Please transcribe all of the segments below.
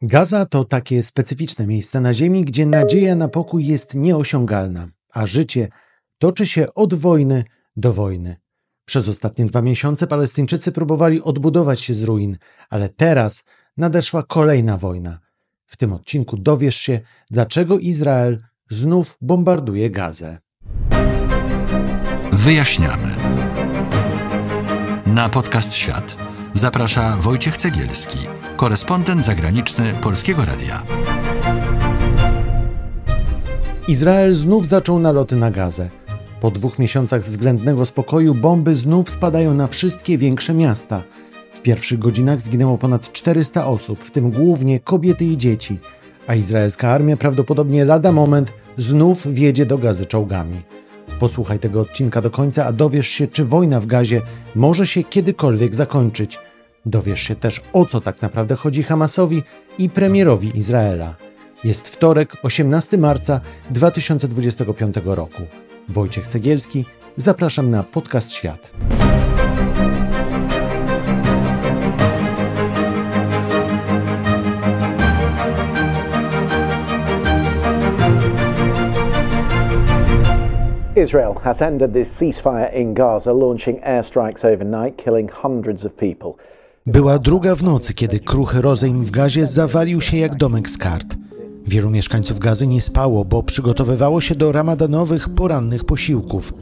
Gaza to takie specyficzne miejsce na ziemi, gdzie nadzieja na pokój jest nieosiągalna, a życie toczy się od wojny do wojny. Przez ostatnie 2 miesiące Palestyńczycy próbowali odbudować się z ruin, ale teraz nadeszła kolejna wojna. W tym odcinku dowiesz się, dlaczego Izrael znów bombarduje Gazę. Wyjaśniamy. Na podcast Świat zaprasza Wojciech Cegielski, korespondent zagraniczny Polskiego Radia. Izrael znów zaczął naloty na Gazę. Po 2 miesiącach względnego spokoju bomby znów spadają na wszystkie większe miasta. W pierwszych godzinach zginęło ponad 400 osób, w tym głównie kobiety i dzieci, a izraelska armia prawdopodobnie lada moment znów wjedzie do Gazy czołgami. Posłuchaj tego odcinka do końca, a dowiesz się, czy wojna w Gazie może się kiedykolwiek zakończyć. Dowiesz się też, o co tak naprawdę chodzi Hamasowi i premierowi Izraela. Jest wtorek, 18 marca 2025 roku. Wojciech Cegielski, zapraszam na podcast Świat. Israel has ended this ceasefire in Gaza, launching airstrikes overnight, killing hundreds of people. Była druga w nocy, kiedy kruchy rozejm w Gazie zawalił się jak domek z kart. Wielu mieszkańców Gazy nie spało, bo przygotowywało się do ramadanowych porannych posiłków.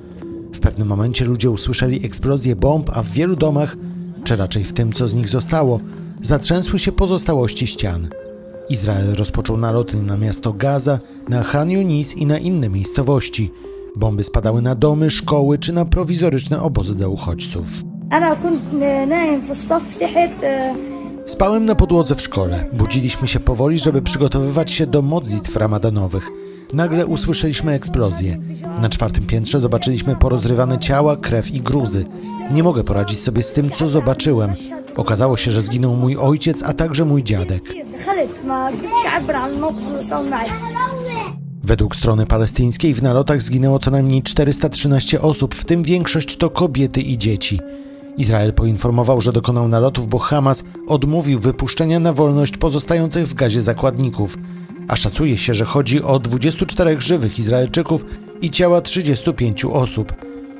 W pewnym momencie ludzie usłyszeli eksplozję bomb, a w wielu domach, czy raczej w tym, co z nich zostało, zatrzęsły się pozostałości ścian. Izrael rozpoczął naloty na miasto Gaza, na Chan Yunis i na inne miejscowości. Bomby spadały na domy, szkoły czy na prowizoryczne obozy dla uchodźców. Spałem na podłodze w szkole. Budziliśmy się powoli, żeby przygotowywać się do modlitw ramadanowych. Nagle usłyszeliśmy eksplozję. Na 4. piętrze zobaczyliśmy porozrywane ciała, krew i gruzy. Nie mogę poradzić sobie z tym, co zobaczyłem. Okazało się, że zginął mój ojciec, a także mój dziadek. Według strony palestyńskiej w nalotach zginęło co najmniej 413 osób, w tym większość to kobiety i dzieci. Izrael poinformował, że dokonał nalotów, bo Hamas odmówił wypuszczenia na wolność pozostających w Gazie zakładników, a szacuje się, że chodzi o 24 żywych Izraelczyków i ciała 35 osób.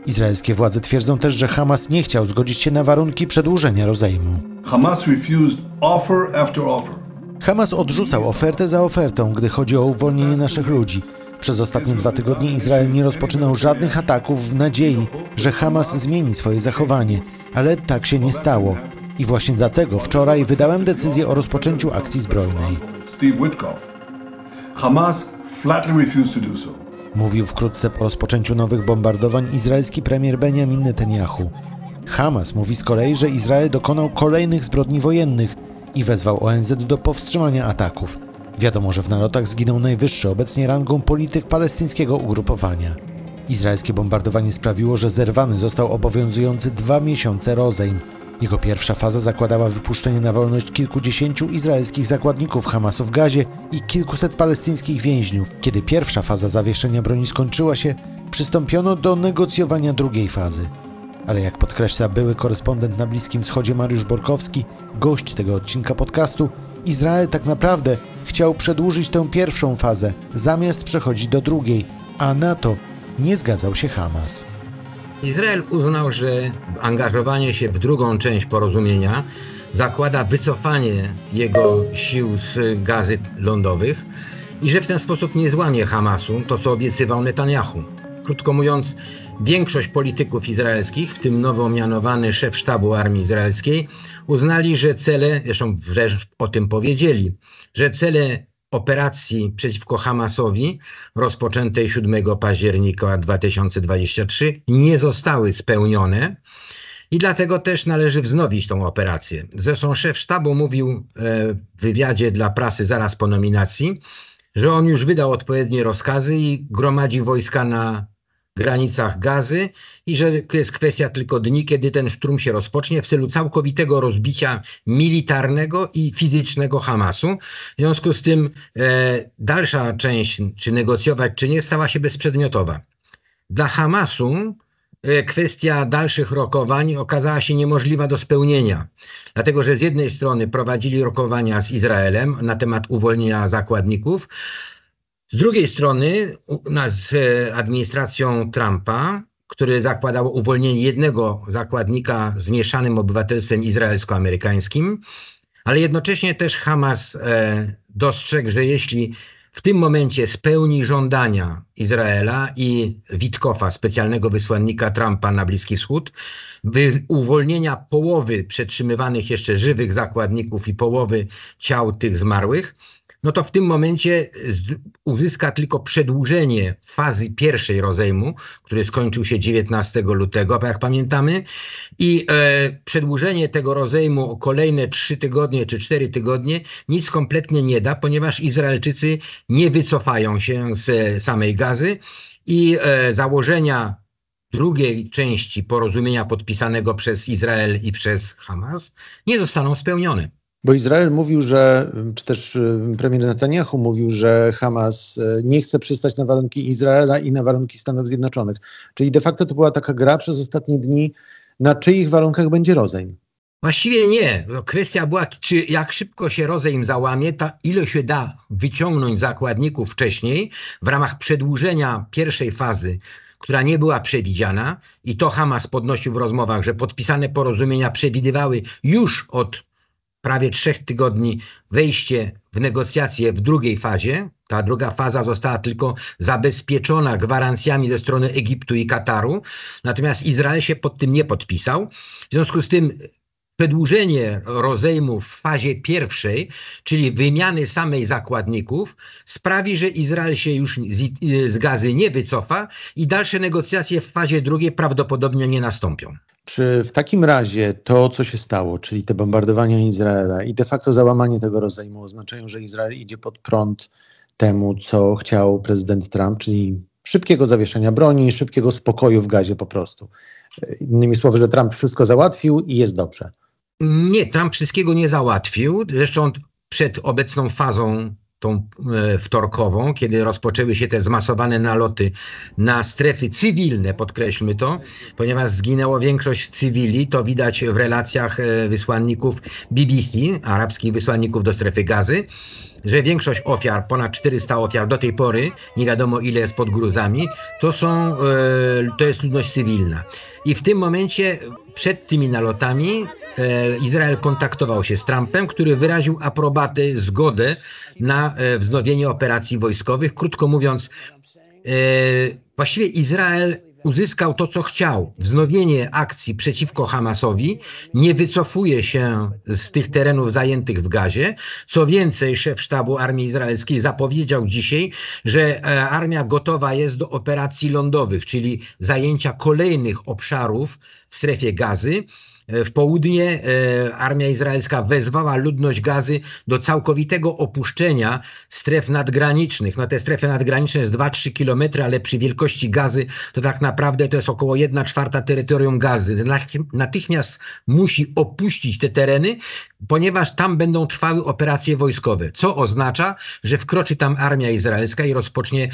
Izraelskie władze twierdzą też, że Hamas nie chciał zgodzić się na warunki przedłużenia rozejmu. Hamas refused offer after offer. Hamas odrzucał ofertę za ofertą, gdy chodzi o uwolnienie naszych ludzi. Przez ostatnie 2 tygodnie Izrael nie rozpoczynał żadnych ataków w nadziei, że Hamas zmieni swoje zachowanie, ale tak się nie stało. I właśnie dlatego wczoraj wydałem decyzję o rozpoczęciu akcji zbrojnej. Steve Witkoff. Hamas flatly refused to do so. Mówił wkrótce po rozpoczęciu nowych bombardowań izraelski premier Benjamin Netanyahu. Hamas mówi z kolei, że Izrael dokonał kolejnych zbrodni wojennych i wezwał ONZ do powstrzymania ataków. Wiadomo, że w nalotach zginął najwyższy obecnie rangą polityk palestyńskiego ugrupowania. Izraelskie bombardowanie sprawiło, że zerwany został obowiązujący 2 miesiące rozejm. Jego pierwsza faza zakładała wypuszczenie na wolność kilkudziesięciu izraelskich zakładników Hamasu w Gazie i kilkuset palestyńskich więźniów. Kiedy pierwsza faza zawieszenia broni skończyła się, przystąpiono do negocjowania drugiej fazy. Ale jak podkreśla były korespondent na Bliskim Wschodzie Mariusz Borkowski, gość tego odcinka podcastu, Izrael tak naprawdę chciał przedłużyć tę pierwszą fazę, zamiast przechodzić do drugiej, a na to nie zgadzał się Hamas. Izrael uznał, że angażowanie się w drugą część porozumienia zakłada wycofanie jego sił z Gazy lądowych i że w ten sposób nie złamie Hamasu, to co obiecywał Netanyahu. Krótko mówiąc, większość polityków izraelskich, w tym nowo mianowany szef sztabu armii izraelskiej, uznali, że cele, zresztą wręcz o tym powiedzieli, że cele operacji przeciwko Hamasowi rozpoczętej 7 października 2023 nie zostały spełnione i dlatego też należy wznowić tą operację. Zresztą szef sztabu mówił w wywiadzie dla prasy zaraz po nominacji, że on już wydał odpowiednie rozkazy i gromadzi wojska na granicach Gazy i że to jest kwestia tylko dni, kiedy ten szturm się rozpocznie w celu całkowitego rozbicia militarnego i fizycznego Hamasu. W związku z tym dalsza część, czy negocjować, czy nie, stała się bezprzedmiotowa. Dla Hamasu kwestia dalszych rokowań okazała się niemożliwa do spełnienia. Dlatego, że z jednej strony prowadzili rokowania z Izraelem na temat uwolnienia zakładników, z drugiej strony z administracją Trumpa, który zakładał uwolnienie jednego zakładnika z mieszanym obywatelstwem izraelsko-amerykańskim, ale jednocześnie też Hamas dostrzegł, że jeśli w tym momencie spełni żądania Izraela i Witkowa, specjalnego wysłannika Trumpa na Bliski Wschód, uwolnienia połowy przetrzymywanych jeszcze żywych zakładników i połowy ciał tych zmarłych, no to w tym momencie uzyska tylko przedłużenie fazy pierwszej rozejmu, który skończył się 19 lutego, jak pamiętamy, i przedłużenie tego rozejmu o kolejne 3 tygodnie czy 4 tygodnie nic kompletnie nie da, ponieważ Izraelczycy nie wycofają się z samej Gazy i założenia drugiej części porozumienia podpisanego przez Izrael i przez Hamas nie zostaną spełnione. Bo Izrael mówił, że, czy też premier Netanyahu mówił, że Hamas nie chce przystać na warunki Izraela i na warunki Stanów Zjednoczonych. Czyli de facto to była taka gra przez ostatnie dni, na czyich warunkach będzie rozejm? Właściwie nie. Kwestia była, czy jak szybko się rozejm załamie, ile się da wyciągnąć zakładników wcześniej w ramach przedłużenia pierwszej fazy, która nie była przewidziana, i to Hamas podnosił w rozmowach, że podpisane porozumienia przewidywały już od prawie 3 tygodni wejście w negocjacje w drugiej fazie. Ta druga faza została tylko zabezpieczona gwarancjami ze strony Egiptu i Kataru, natomiast Izrael się pod tym nie podpisał. W związku z tym przedłużenie rozejmu w fazie pierwszej, czyli wymiany samej zakładników, sprawi, że Izrael się już z Gazy nie wycofa i dalsze negocjacje w fazie drugiej prawdopodobnie nie nastąpią. Czy w takim razie to, co się stało, czyli te bombardowania Izraela i de facto załamanie tego rozejmu, oznaczają, że Izrael idzie pod prąd temu, co chciał prezydent Trump, czyli szybkiego zawieszenia broni, szybkiego spokoju w Gazie po prostu? Innymi słowy, że Trump wszystko załatwił i jest dobrze. Nie, Trump wszystkiego nie załatwił. Zresztą przed obecną fazą tą wtorkową, kiedy rozpoczęły się te zmasowane naloty na strefy cywilne, podkreślmy to, ponieważ zginęło większość cywili, to widać w relacjach wysłanników BBC, arabskich wysłanników do strefy Gazy, że większość ofiar, ponad 400 ofiar do tej pory, nie wiadomo ile jest pod gruzami, to jest ludność cywilna. I w tym momencie, przed tymi nalotami, Izrael kontaktował się z Trumpem, który wyraził aprobatę, zgodę na wznowienie operacji wojskowych. Krótko mówiąc, właściwie Izrael uzyskał to, co chciał. Wznowienie akcji przeciwko Hamasowi, nie wycofuje się z tych terenów zajętych w Gazie. Co więcej, szef sztabu armii izraelskiej zapowiedział dzisiaj, że armia gotowa jest do operacji lądowych, czyli zajęcia kolejnych obszarów w strefie Gazy. W południe armia izraelska wezwała ludność Gazy do całkowitego opuszczenia stref nadgranicznych. No te strefy nadgraniczne jest 2-3 kilometry, ale przy wielkości Gazy to tak naprawdę to jest około 1/4 terytorium Gazy. Natychmiast musi opuścić te tereny, ponieważ tam będą trwały operacje wojskowe, co oznacza, że wkroczy tam armia izraelska i rozpocznie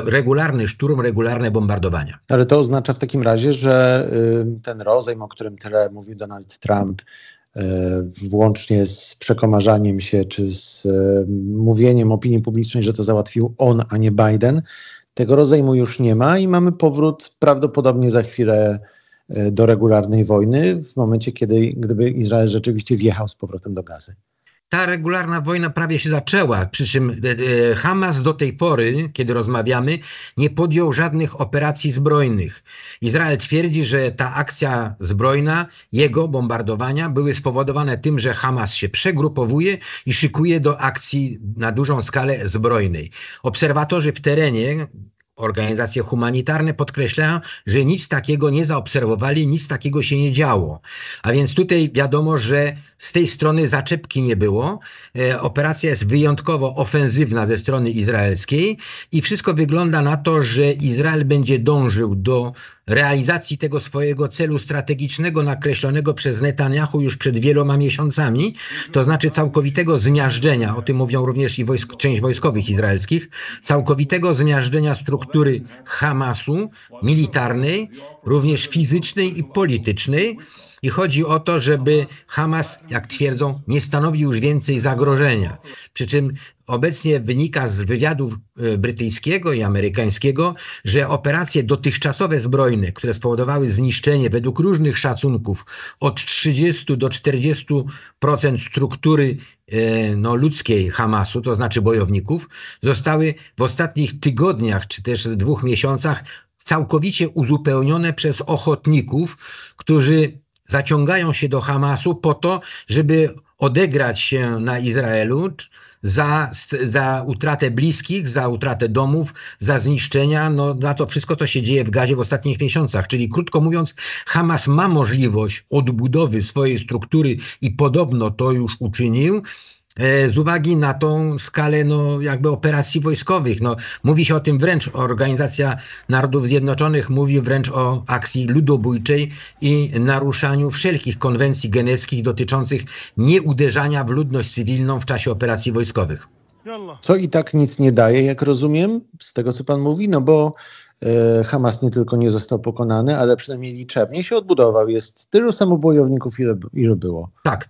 regularny szturm, regularne bombardowania. Ale to oznacza w takim razie, że ten rozejm, o którym tyle mówił Donald Trump, włącznie z przekomarzaniem się, czy z mówieniem opinii publicznej, że to załatwił on, a nie Biden, tego rozejmu już nie ma i mamy powrót prawdopodobnie za chwilę do regularnej wojny, w momencie, gdyby Izrael rzeczywiście wjechał z powrotem do Gazy. Ta regularna wojna prawie się zaczęła, przy czym Hamas do tej pory, kiedy rozmawiamy, nie podjął żadnych operacji zbrojnych. Izrael twierdzi, że ta akcja zbrojna, jego bombardowania były spowodowane tym, że Hamas się przegrupowuje i szykuje do akcji na dużą skalę zbrojnej. Obserwatorzy w terenie, organizacje humanitarne podkreślają, że nic takiego nie zaobserwowali, nic takiego się nie działo. A więc tutaj wiadomo, że z tej strony zaczepki nie było. Operacja jest wyjątkowo ofensywna ze strony izraelskiej i wszystko wygląda na to, że Izrael będzie dążył do realizacji tego swojego celu strategicznego nakreślonego przez Netanyahu już przed wieloma miesiącami, to znaczy całkowitego zmiażdżenia, o tym mówią również i część wojskowych izraelskich, całkowitego zmiażdżenia struktury Hamasu, militarnej, również fizycznej i politycznej. I chodzi o to, żeby Hamas, jak twierdzą, nie stanowił już więcej zagrożenia. Przy czym obecnie wynika z wywiadu brytyjskiego i amerykańskiego, że operacje dotychczasowe zbrojne, które spowodowały zniszczenie według różnych szacunków od 30 do 40% struktury ludzkiej Hamasu, to znaczy bojowników, zostały w ostatnich tygodniach czy też 2 miesiącach całkowicie uzupełnione przez ochotników, którzy zaciągają się do Hamasu po to, żeby odegrać się na Izraelu za utratę bliskich, za utratę domów, za zniszczenia, za to wszystko, co się dzieje w Gazie w ostatnich miesiącach. Czyli krótko mówiąc, Hamas ma możliwość odbudowy swojej struktury i podobno to już uczynił, z uwagi na tą skalę jakby operacji wojskowych. Mówi się o tym wręcz, Organizacja Narodów Zjednoczonych mówi wręcz o akcji ludobójczej i naruszaniu wszelkich konwencji genewskich dotyczących nieuderzania w ludność cywilną w czasie operacji wojskowych. Co i tak nic nie daje, jak rozumiem, z tego co pan mówi, bo Hamas nie tylko nie został pokonany, ale przynajmniej liczebnie się odbudował. Jest tylu samo bojowników, ile było. Tak.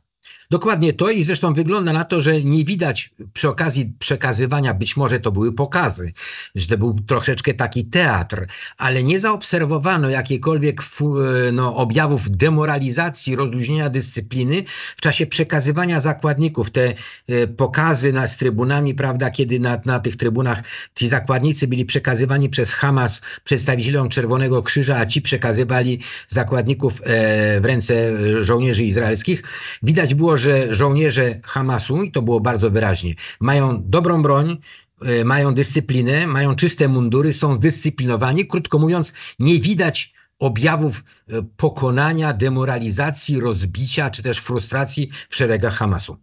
Dokładnie to i zresztą wygląda na to, że nie widać przy okazji przekazywania, być może to były pokazy, że to był troszeczkę taki teatr, ale nie zaobserwowano jakiejkolwiek objawów demoralizacji, rozluźnienia dyscypliny w czasie przekazywania zakładników. Te pokazy z trybunami, prawda, kiedy na tych trybunach ci zakładnicy byli przekazywani przez Hamas przedstawicielom Czerwonego Krzyża, a ci przekazywali zakładników w ręce żołnierzy izraelskich. Widać było, że żołnierze Hamasu, i to było bardzo wyraźnie, mają dobrą broń, mają dyscyplinę, mają czyste mundury, są zdyscyplinowani. Krótko mówiąc, nie widać objawów pokonania, demoralizacji, rozbicia czy też frustracji w szeregach Hamasu.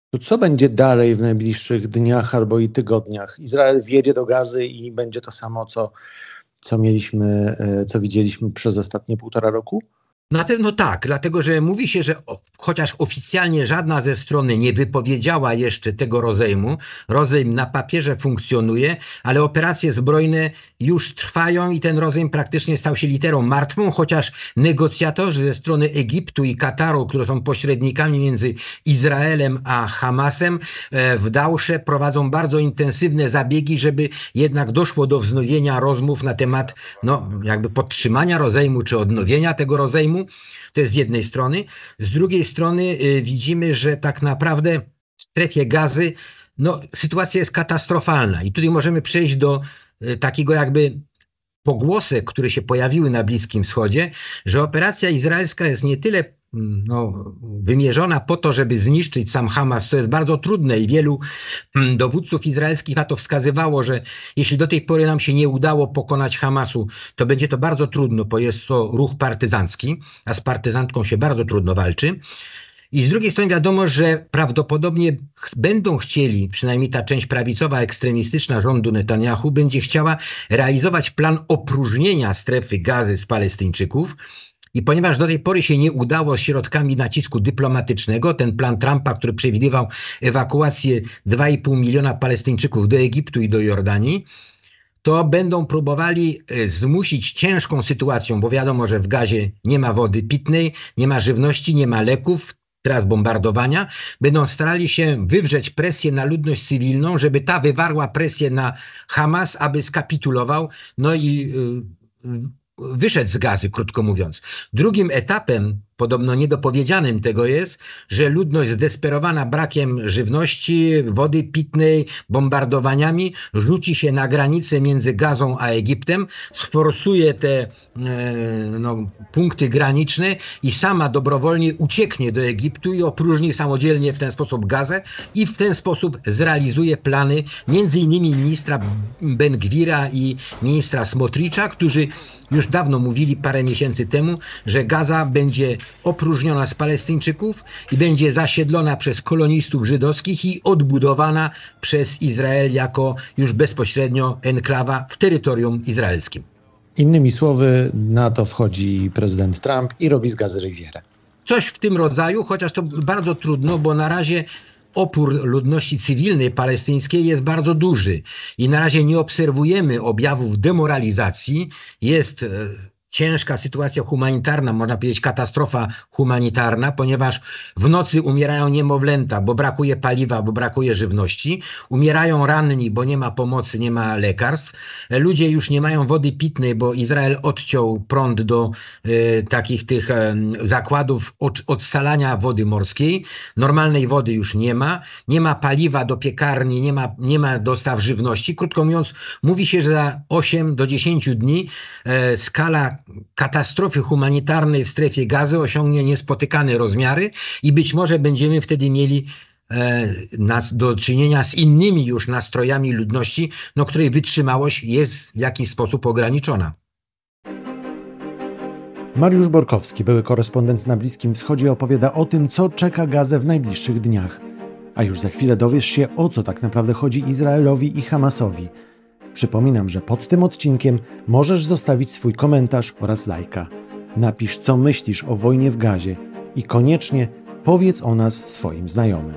To co będzie dalej w najbliższych dniach albo i tygodniach? Izrael wjedzie do Gazy i będzie to samo, co widzieliśmy przez ostatnie 1,5 roku? Na pewno tak, dlatego że mówi się, że chociaż oficjalnie żadna ze stron nie wypowiedziała jeszcze tego rozejmu, rozejm na papierze funkcjonuje, ale operacje zbrojne już trwają i ten rozejm praktycznie stał się literą martwą, chociaż negocjatorzy ze strony Egiptu i Kataru, które są pośrednikami między Izraelem a Hamasem, w Dausze prowadzą bardzo intensywne zabiegi, żeby jednak doszło do wznowienia rozmów na temat jakby podtrzymania rozejmu czy odnowienia tego rozejmu. To jest z jednej strony. Z drugiej strony widzimy, że tak naprawdę w strefie Gazy sytuacja jest katastrofalna. I tutaj możemy przejść do takiego jakby pogłosek, które się pojawiły na Bliskim Wschodzie, że operacja izraelska jest nie tyle wymierzona po to, żeby zniszczyć sam Hamas, co jest bardzo trudne i wielu dowódców izraelskich na to wskazywało, że jeśli do tej pory nam się nie udało pokonać Hamasu, to będzie to bardzo trudno, bo jest to ruch partyzancki, a z partyzantką się bardzo trudno walczy. I z drugiej strony wiadomo, że prawdopodobnie będą chcieli, przynajmniej ta część prawicowa, ekstremistyczna rządu Netanyahu będzie chciała realizować plan opróżnienia strefy Gazy z Palestyńczyków. I ponieważ do tej pory się nie udało środkami nacisku dyplomatycznego, ten plan Trumpa, który przewidywał ewakuację 2,5 miliona Palestyńczyków do Egiptu i do Jordanii, to będą próbowali zmusić ciężką sytuacją, bo wiadomo, że w Gazie nie ma wody pitnej, nie ma żywności, nie ma leków, teraz bombardowania, będą starali się wywrzeć presję na ludność cywilną, żeby ta wywarła presję na Hamas, aby skapitulował, i wyszedł z Gazy, krótko mówiąc. Drugim etapem, podobno niedopowiedzianym tego jest, że ludność zdesperowana brakiem żywności, wody pitnej, bombardowaniami rzuci się na granicę między Gazą a Egiptem, sforsuje te punkty graniczne i sama dobrowolnie ucieknie do Egiptu i opróżni samodzielnie w ten sposób Gazę i w ten sposób zrealizuje plany między innymi ministra Ben-Gwira i ministra Smotricza, którzy już dawno mówili, parę miesięcy temu, że Gaza będzie opróżniona z Palestyńczyków i będzie zasiedlona przez kolonistów żydowskich i odbudowana przez Izrael jako już bezpośrednio enklawa w terytorium izraelskim. Innymi słowy, na to wchodzi prezydent Trump i robi z Gazy Rywierę. Coś w tym rodzaju, chociaż to bardzo trudno, bo na razie opór ludności cywilnej palestyńskiej jest bardzo duży i na razie nie obserwujemy objawów demoralizacji. Jest ciężka sytuacja humanitarna, można powiedzieć katastrofa humanitarna, ponieważ w nocy umierają niemowlęta, bo brakuje paliwa, bo brakuje żywności. Umierają ranni, bo nie ma pomocy, nie ma lekarstw. Ludzie już nie mają wody pitnej, bo Izrael odciął prąd do takich tych zakładów odsalania wody morskiej. Normalnej wody już nie ma. Nie ma paliwa do piekarni, nie ma dostaw żywności. Krótko mówiąc, mówi się, że za 8 do 10 dni skala katastrofy humanitarnej w strefie Gazy osiągnie niespotykane rozmiary i być może będziemy wtedy mieli do czynienia z innymi już nastrojami ludności, której wytrzymałość jest w jakiś sposób ograniczona. Mariusz Borkowski, były korespondent na Bliskim Wschodzie, opowiada o tym, co czeka Gazę w najbliższych dniach. A już za chwilę dowiesz się, o co tak naprawdę chodzi Izraelowi i Hamasowi. Przypominam, że pod tym odcinkiem możesz zostawić swój komentarz oraz lajka. Napisz, co myślisz o wojnie w Gazie i koniecznie powiedz o nas swoim znajomym.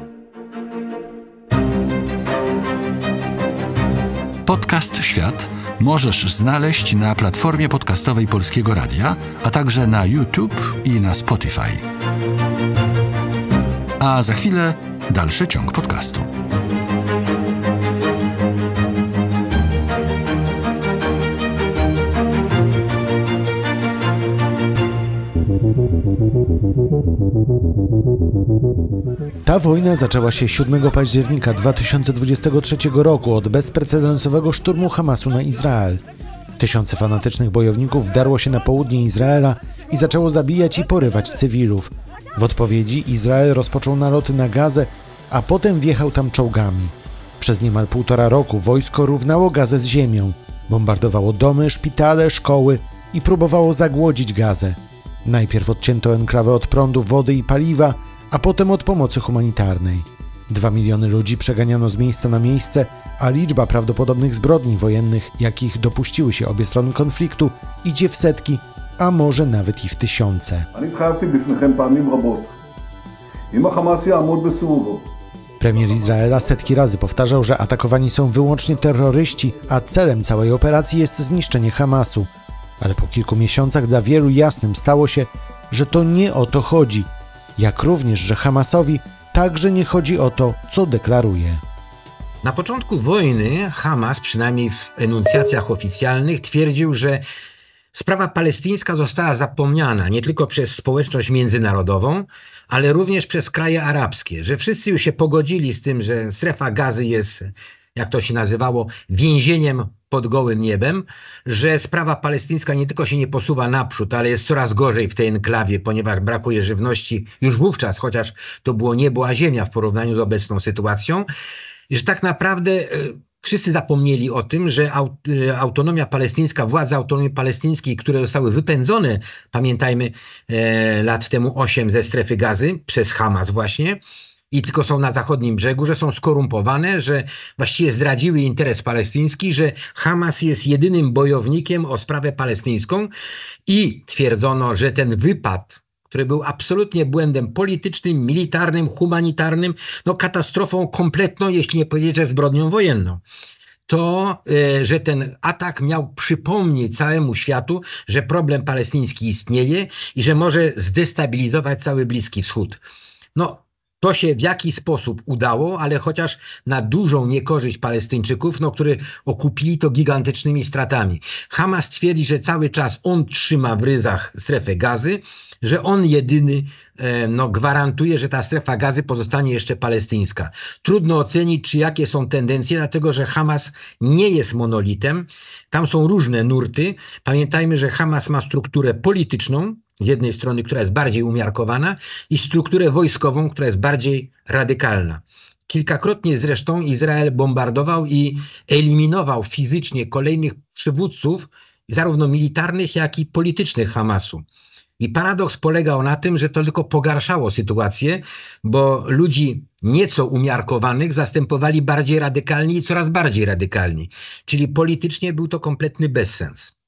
Podcast Świat możesz znaleźć na platformie podcastowej Polskiego Radia, a także na YouTube i na Spotify. A za chwilę dalszy ciąg podcastu. Ta wojna zaczęła się 7 października 2023 roku od bezprecedensowego szturmu Hamasu na Izrael. Tysiące fanatycznych bojowników wdarło się na południe Izraela i zaczęło zabijać i porywać cywilów. W odpowiedzi Izrael rozpoczął naloty na Gazę, a potem wjechał tam czołgami. Przez niemal 1,5 roku wojsko równało Gazę z ziemią, bombardowało domy, szpitale, szkoły i próbowało zagłodzić Gazę. Najpierw odcięto enklawę od prądu, wody i paliwa, a potem od pomocy humanitarnej. 2 miliony ludzi przeganiano z miejsca na miejsce, a liczba prawdopodobnych zbrodni wojennych, jakich dopuściły się obie strony konfliktu, idzie w setki, a może nawet i w tysiące. Premier Izraela setki razy powtarzał, że atakowani są wyłącznie terroryści, a celem całej operacji jest zniszczenie Hamasu. Ale po kilku miesiącach dla wielu jasnym stało się, że to nie o to chodzi, jak również, że Hamasowi także nie chodzi o to, co deklaruje. Na początku wojny Hamas, przynajmniej w enuncjacjach oficjalnych, twierdził, że sprawa palestyńska została zapomniana nie tylko przez społeczność międzynarodową, ale również przez kraje arabskie, że wszyscy już się pogodzili z tym, że strefa Gazy jest, jak to się nazywało, więzieniem pod gołym niebem, że sprawa palestyńska nie tylko się nie posuwa naprzód, ale jest coraz gorzej w tej enklawie, ponieważ brakuje żywności już wówczas, chociaż to było niebo a ziemia w porównaniu z obecną sytuacją, i że tak naprawdę wszyscy zapomnieli o tym, że autonomia palestyńska, władze autonomii palestyńskiej, które zostały wypędzone, pamiętajmy, lat temu 8 ze strefy Gazy przez Hamas właśnie, i tylko są na zachodnim brzegu, że są skorumpowane, że właściwie zdradziły interes palestyński, że Hamas jest jedynym bojownikiem o sprawę palestyńską i twierdzono, że ten wypad, który był absolutnie błędem politycznym, militarnym, humanitarnym, katastrofą kompletną, jeśli nie powiedzieć, że zbrodnią wojenną. To, że ten atak miał przypomnieć całemu światu, że problem palestyński istnieje i że może zdestabilizować cały Bliski Wschód. To się w jakiś sposób udało, ale chociaż na dużą niekorzyść Palestyńczyków, którzy okupili to gigantycznymi stratami. Hamas twierdzi, że cały czas on trzyma w ryzach strefę Gazy, że on jedyny gwarantuje, że ta strefa Gazy pozostanie jeszcze palestyńska. Trudno ocenić, czy jakie są tendencje, dlatego że Hamas nie jest monolitem. Tam są różne nurty. Pamiętajmy, że Hamas ma strukturę polityczną, z jednej strony, która jest bardziej umiarkowana, i strukturę wojskową, która jest bardziej radykalna. Kilkakrotnie zresztą Izrael bombardował i eliminował fizycznie kolejnych przywódców, zarówno militarnych, jak i politycznych Hamasu. I paradoks polegał na tym, że to tylko pogarszało sytuację, bo ludzi nieco umiarkowanych zastępowali bardziej radykalni i coraz bardziej radykalni. Czyli politycznie był to kompletny bezsens.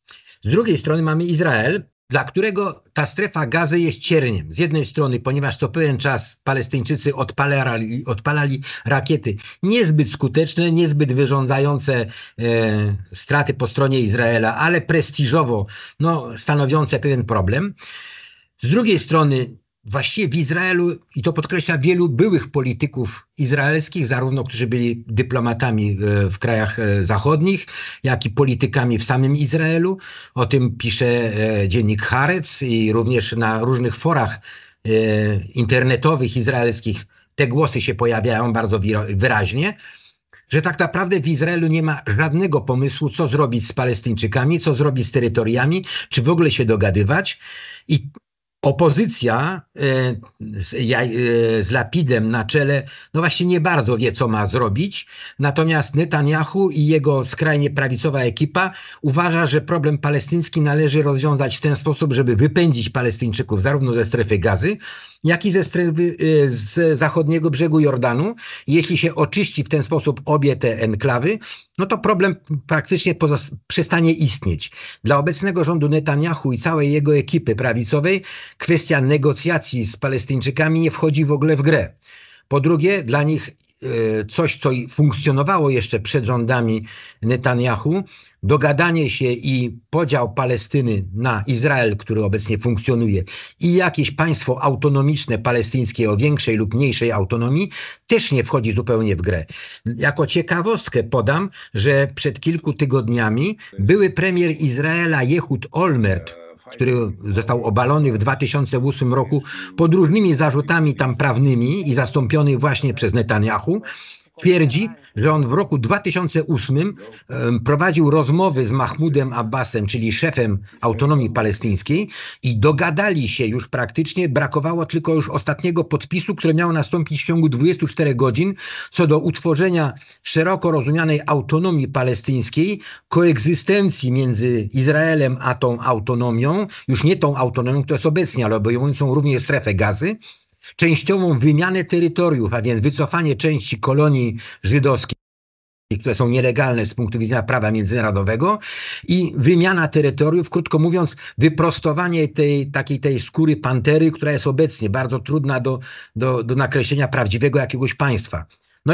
Z drugiej strony mamy Izrael, dla którego ta strefa Gazy jest cierniem. Z jednej strony, ponieważ co pewien czas Palestyńczycy odpalali rakiety niezbyt skuteczne, niezbyt wyrządzające straty po stronie Izraela, ale prestiżowo stanowiące pewien problem. Z drugiej strony właściwie w Izraelu, i to podkreśla wielu byłych polityków izraelskich, zarówno którzy byli dyplomatami w krajach zachodnich, jak i politykami w samym Izraelu. O tym pisze dziennik Haaretz i również na różnych forach internetowych izraelskich te głosy się pojawiają bardzo wyraźnie, że tak naprawdę w Izraelu nie ma żadnego pomysłu, co zrobić z Palestyńczykami, co zrobić z terytoriami, czy w ogóle się dogadywać. I opozycja z Lapidem na czele, właśnie nie bardzo wie, co ma zrobić. Natomiast Netanyahu i jego skrajnie prawicowa ekipa uważa, że problem palestyński należy rozwiązać w ten sposób, żeby wypędzić Palestyńczyków zarówno ze strefy Gazy, jak i z zachodniego brzegu Jordanu. Jeśli się oczyści w ten sposób obie te enklawy, to problem praktycznie przestanie istnieć. Dla obecnego rządu Netanyahu i całej jego ekipy prawicowej kwestia negocjacji z Palestyńczykami nie wchodzi w ogóle w grę. Po drugie, dla nich coś, co funkcjonowało jeszcze przed rządami Netanyahu, dogadanie się i podział Palestyny na Izrael, który obecnie funkcjonuje, i jakieś państwo autonomiczne palestyńskie o większej lub mniejszej autonomii, też nie wchodzi zupełnie w grę. Jako ciekawostkę podam, że przed kilku tygodniami były premier Izraela Ehud Olmert, który został obalony w 2008 roku pod różnymi zarzutami tam prawnymi i zastąpiony właśnie przez Netanyahu, twierdzi, że on w roku 2008 prowadził rozmowy z Mahmudem Abbasem, czyli szefem autonomii palestyńskiej, i dogadali się już praktycznie, brakowało tylko już ostatniego podpisu, który miał nastąpić w ciągu 24 godzin, co do utworzenia szeroko rozumianej autonomii palestyńskiej, koegzystencji między Izraelem a tą autonomią, już nie tą autonomią, która jest obecnie, ale obejmującą również strefę Gazy, częściową wymianę terytoriów, a więc wycofanie części kolonii żydowskich, które są nielegalne z punktu widzenia prawa międzynarodowego, i wymiana terytoriów, krótko mówiąc, wyprostowanie tej skóry pantery, która jest obecnie bardzo trudna do nakreślenia prawdziwego jakiegoś państwa.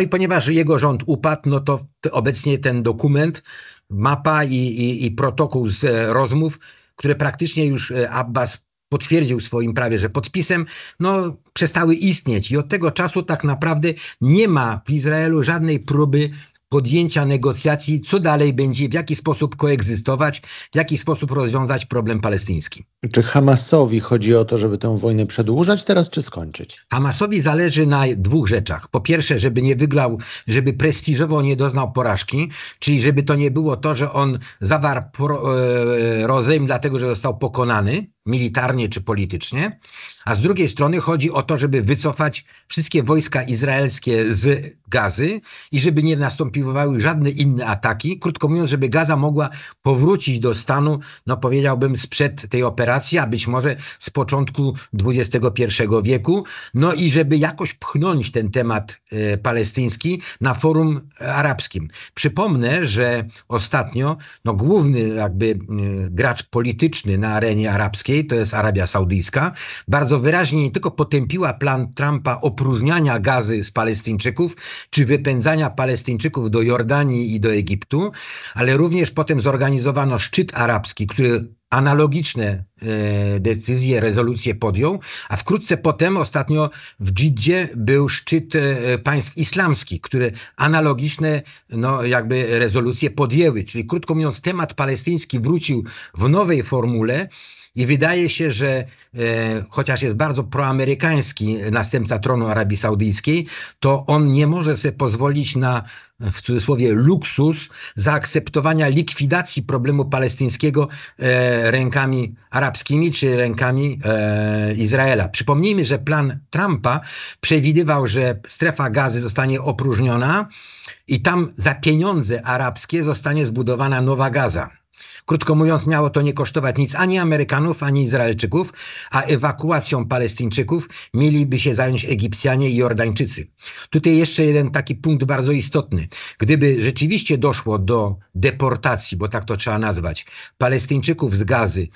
I ponieważ jego rząd upadł, to obecnie ten dokument, mapa i protokół z rozmów, które praktycznie już Abbas potwierdził w swoim prawie, że podpisem, przestały istnieć. I od tego czasu tak naprawdę nie ma w Izraelu żadnej próby podjęcia negocjacji, co dalej będzie, w jaki sposób koegzystować, w jaki sposób rozwiązać problem palestyński. Czy Hamasowi chodzi o to, żeby tę wojnę przedłużać teraz, czy skończyć? Hamasowi zależy na dwóch rzeczach. Po pierwsze, żeby nie wygrał, żeby prestiżowo nie doznał porażki, czyli żeby to nie było to, że on zawarł rozejm dlatego, że został pokonany militarnie czy politycznie, a z drugiej strony chodzi o to, żeby wycofać wszystkie wojska izraelskie z Gazy i żeby nie następowały żadne inne ataki. Krótko mówiąc, żeby Gaza mogła powrócić do stanu, powiedziałbym, sprzed tej operacji, a być może z początku XXI wieku, i żeby jakoś pchnąć ten temat palestyński na forum arabskim. Przypomnę, że ostatnio główny gracz polityczny na arenie arabskiej, to jest Arabia Saudyjska, bardzo wyraźnie nie tylko potępiła plan Trumpa opróżniania Gazy z Palestyńczyków, czy wypędzania Palestyńczyków do Jordanii i do Egiptu, ale również potem zorganizowano szczyt arabski, który analogiczne decyzje, rezolucje podjął, a wkrótce potem, ostatnio w Dżiddzie, był szczyt państw islamskich, które analogiczne rezolucje podjęły. Czyli krótko mówiąc, temat palestyński wrócił w nowej formule. I wydaje się, że chociaż jest bardzo proamerykański następca tronu Arabii Saudyjskiej, to on nie może sobie pozwolić na, w cudzysłowie, luksus zaakceptowania likwidacji problemu palestyńskiego rękami arabskimi czy rękami Izraela. Przypomnijmy, że plan Trumpa przewidywał, że strefa Gazy zostanie opróżniona i tam za pieniądze arabskie zostanie zbudowana nowa Gaza. Krótko mówiąc, miało to nie kosztować nic ani Amerykanów, ani Izraelczyków, a ewakuacją Palestyńczyków mieliby się zająć Egipcjanie i Jordańczycy. Tutaj jeszcze jeden taki punkt bardzo istotny. Gdyby rzeczywiście doszło do deportacji, bo tak to trzeba nazwać, Palestyńczyków z Gazy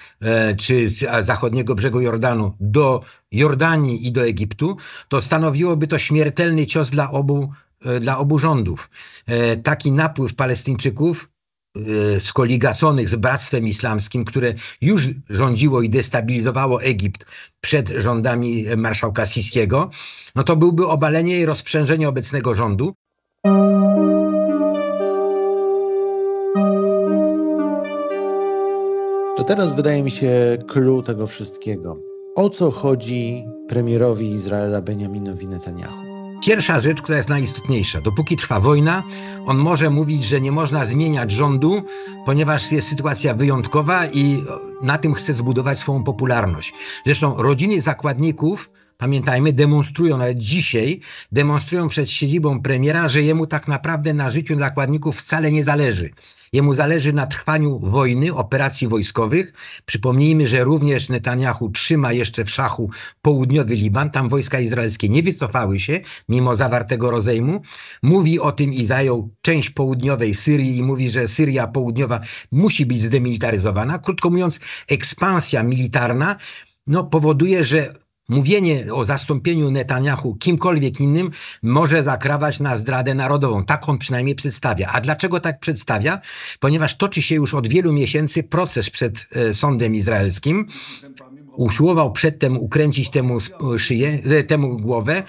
czy z zachodniego brzegu Jordanu do Jordanii i do Egiptu, to stanowiłoby to śmiertelny cios dla obu rządów. Taki napływ Palestyńczyków skoligaconych z Bractwem Islamskim, które już rządziło i destabilizowało Egipt przed rządami marszałka Sisiego, no to byłby obalenie i rozprzężenie obecnego rządu. To teraz wydaje mi się clue tego wszystkiego. O co chodzi premierowi Izraela Benjaminowi Netanjahu? Pierwsza rzecz, która jest najistotniejsza. Dopóki trwa wojna, on może mówić, że nie można zmieniać rządu, ponieważ jest sytuacja wyjątkowa i na tym chce zbudować swoją popularność. Zresztą rodziny zakładników, pamiętajmy, demonstrują, nawet dzisiaj demonstrują przed siedzibą premiera, że jemu tak naprawdę na życiu zakładników wcale nie zależy. Jemu zależy na trwaniu wojny, operacji wojskowych. Przypomnijmy, że również Netanjahu trzyma jeszcze w szachu południowy Liban. Tam wojska izraelskie nie wycofały się, mimo zawartego rozejmu. Mówi o tym i zajął część południowej Syrii i mówi, że Syria południowa musi być zdemilitaryzowana. Krótko mówiąc, ekspansja militarna powoduje, że mówienie o zastąpieniu Netanjahu kimkolwiek innym może zakrawać na zdradę narodową. Tak on przynajmniej przedstawia. A dlaczego tak przedstawia? Ponieważ toczy się już od wielu miesięcy proces przed sądem izraelskim. Usiłował przedtem ukręcić temu głowę,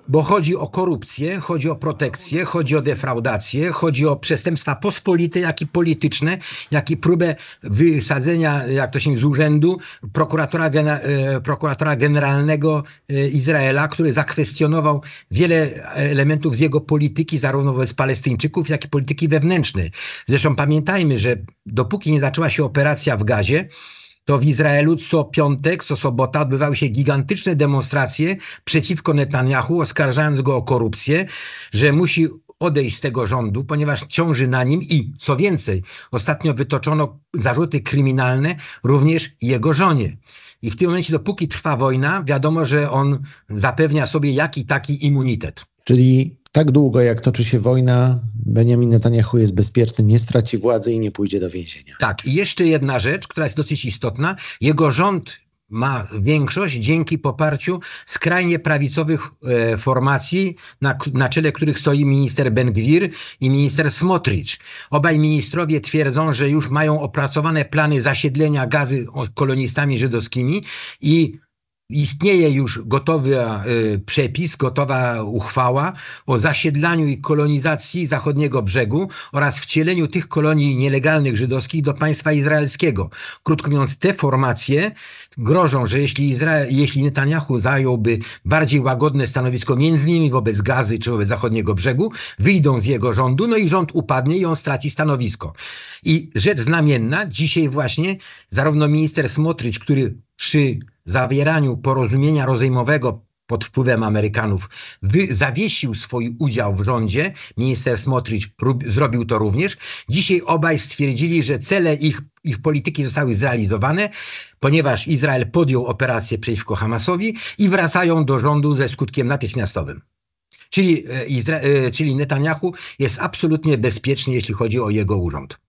bo chodzi o korupcję, chodzi o protekcję, chodzi o defraudację, chodzi o przestępstwa pospolite, jak i polityczne, jak i próbę wysadzenia, jak to się z urzędu, prokuratora generalnego Izraela, który zakwestionował wiele elementów z jego polityki, zarówno wobec Palestyńczyków, jak i polityki wewnętrznej. Zresztą pamiętajmy, że dopóki nie zaczęła się operacja w Gazie, to w Izraelu co piątek, co sobota odbywały się gigantyczne demonstracje przeciwko Netanjahu, oskarżając go o korupcję, że musi odejść z tego rządu, ponieważ ciąży na nim i, co więcej, ostatnio wytoczono zarzuty kryminalne również jego żonie. I w tym momencie, dopóki trwa wojna, wiadomo, że on zapewnia sobie jaki taki immunitet. Czyli tak długo, jak toczy się wojna, Benjamin Netanjahu jest bezpieczny, nie straci władzy i nie pójdzie do więzienia. Tak, i jeszcze jedna rzecz, która jest dosyć istotna. Jego rząd ma większość dzięki poparciu skrajnie prawicowych formacji, na czele których stoi minister Ben-Gwir i minister Smotrich. Obaj ministrowie twierdzą, że już mają opracowane plany zasiedlenia Gazy kolonistami żydowskimi i istnieje już gotowy przepis, gotowa uchwała o zasiedlaniu i kolonizacji zachodniego brzegu oraz wcieleniu tych kolonii nielegalnych żydowskich do państwa izraelskiego. Krótko mówiąc, te formacje grożą, że jeśli Netanjahu zająłby bardziej łagodne stanowisko między innymi wobec Gazy czy wobec zachodniego brzegu, wyjdą z jego rządu, i rząd upadnie i on straci stanowisko. I rzecz znamienna, dzisiaj właśnie zarówno minister Smotrich, który przy zawieraniu porozumienia rozejmowego pod wpływem Amerykanów zawiesił swój udział w rządzie, minister Smotrich zrobił to również. Dzisiaj obaj stwierdzili, że cele ich polityki zostały zrealizowane, ponieważ Izrael podjął operację przeciwko Hamasowi i wracają do rządu ze skutkiem natychmiastowym. Czyli Netanjahu jest absolutnie bezpieczny, jeśli chodzi o jego urząd.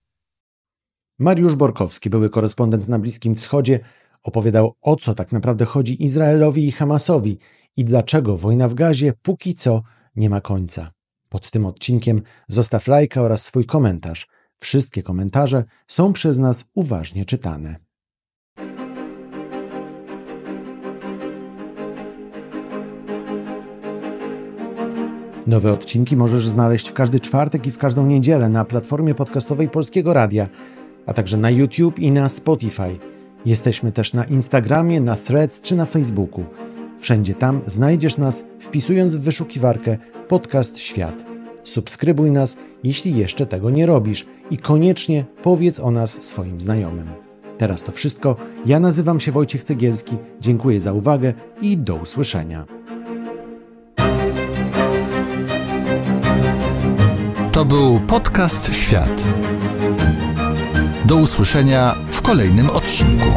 Mariusz Borkowski, były korespondent na Bliskim Wschodzie, opowiadał, o co tak naprawdę chodzi Izraelowi i Hamasowi i dlaczego wojna w Gazie póki co nie ma końca. Pod tym odcinkiem zostaw lajka oraz swój komentarz. Wszystkie komentarze są przez nas uważnie czytane. Nowe odcinki możesz znaleźć w każdy czwartek i w każdą niedzielę na platformie podcastowej Polskiego Radia, a także na YouTube i na Spotify. Jesteśmy też na Instagramie, na Threads czy na Facebooku. Wszędzie tam znajdziesz nas, wpisując w wyszukiwarkę Podcast Świat. Subskrybuj nas, jeśli jeszcze tego nie robisz i koniecznie powiedz o nas swoim znajomym. Teraz to wszystko. Ja nazywam się Wojciech Cegielski. Dziękuję za uwagę i do usłyszenia. To był Podcast Świat. Do usłyszenia w kolejnym odcinku.